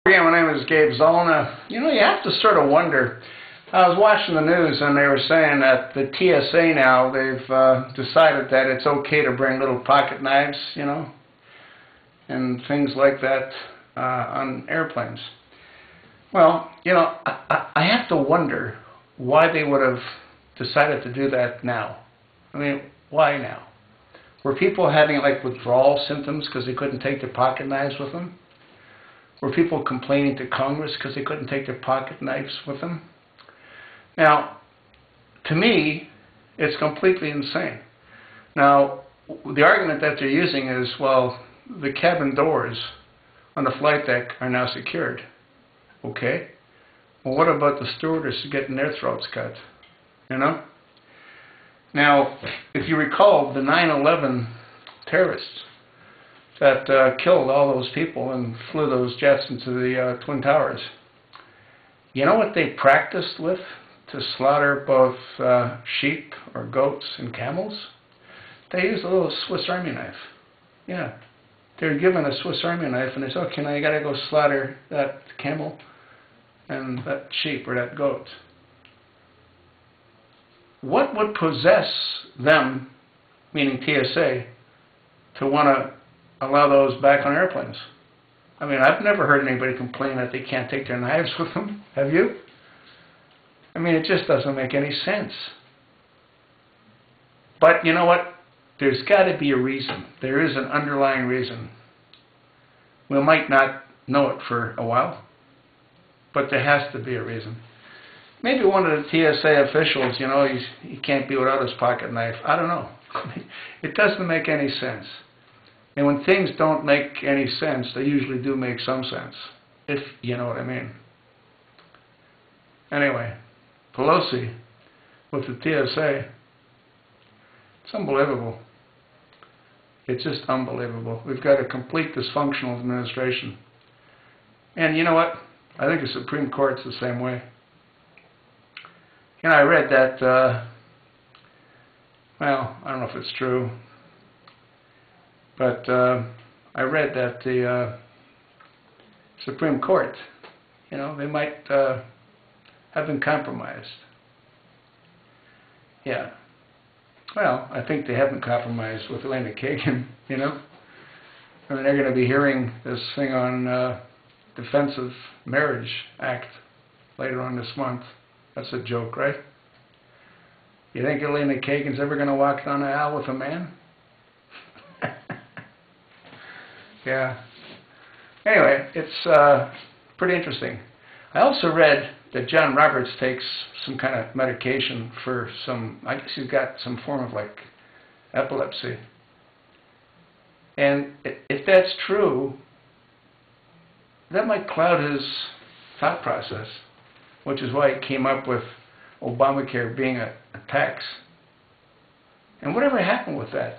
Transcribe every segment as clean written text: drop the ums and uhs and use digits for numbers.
Yeah, my name is Gabe Zollner. You know, you have to sort of wonder. I was watching the news and they were saying that the TSA now, they've decided that it's okay to bring little pocket knives, you know, and things like that on airplanes. Well, you know, I have to wonder why they would have decided to do that now. I mean, why now? Were people having like withdrawal symptoms because they couldn't take their pocket knives with them? Were people complaining to Congress because they couldn't take their pocket knives with them? Now, to me, it's completely insane. Now, the argument that they're using is, well, the cabin doors on the flight deck are now secured. Okay. Well, what about the stewardess getting their throats cut? You know? Now, if you recall, the 9/11 terrorists that killed all those people and flew those jets into the Twin Towers, you know what they practiced with to slaughter both sheep or goats and camels? They used a little Swiss Army knife. Yeah. They were given a Swiss Army knife and they said, okay, now you got to go slaughter that camel and that sheep or that goat. What would possess them, meaning TSA, to want to allow those back on airplanes? I mean, I've never heard anybody complain that they can't take their knives with them. Have you? I mean, it just doesn't make any sense. But you know what? There's got to be a reason. There is an underlying reason. We might not know it for a while, but there has to be a reason. Maybe one of the TSA officials, you know, he can't be without his pocket knife. I don't know. It doesn't make any sense. And when things don't make any sense, they usually do make some sense, if you know what I mean. Anyway, Pelosi with the TSA, it's unbelievable. It's just unbelievable. We've got a complete dysfunctional administration. And you know what? I think the Supreme Court's the same way. You know, I read that, well, I don't know if it's true, but I read that the Supreme Court, you know, they might have been compromised. Yeah. Well, I think they have been compromised with Elena Kagan, you know. I mean, they're going to be hearing this thing on Defense of Marriage Act later on this month. That's a joke, right? You think Elena Kagan's ever going to walk down the aisle with a man? Yeah. Anyway, it's pretty interesting. I also read that John Roberts takes some kind of medication for some, I guess he's got some form of like epilepsy. And if that's true, that might cloud his thought process, which is why he came up with Obamacare being a tax. And whatever happened with that?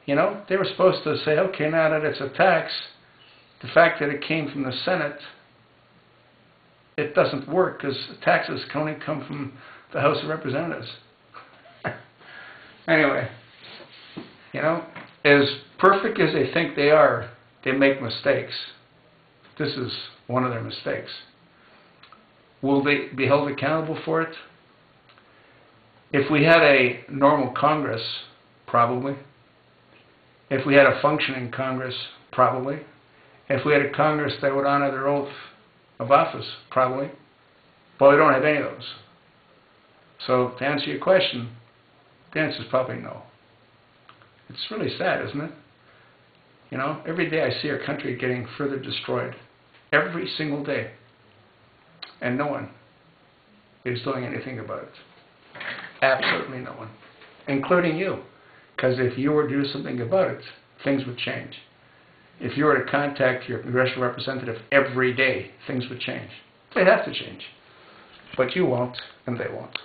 You know, they were supposed to say, okay, now that it's a tax, the fact that it came from the Senate, it doesn't work because taxes can only come from the House of Representatives. Anyway, you know, as perfect as they think they are, they make mistakes. This is one of their mistakes. Will they be held accountable for it? If we had a normal Congress, probably. If we had a functioning Congress, probably. If we had a Congress that would honor their oath of office, probably. But we don't have any of those. So to answer your question, the answer is probably no. It's really sad, isn't it? You know, every day I see our country getting further destroyed. Every single day. And no one is doing anything about it. Absolutely no one. Including you. Because if you were to do something about it, things would change. If you were to contact your congressional representative every day, things would change. They have to change. But you won't, and they won't.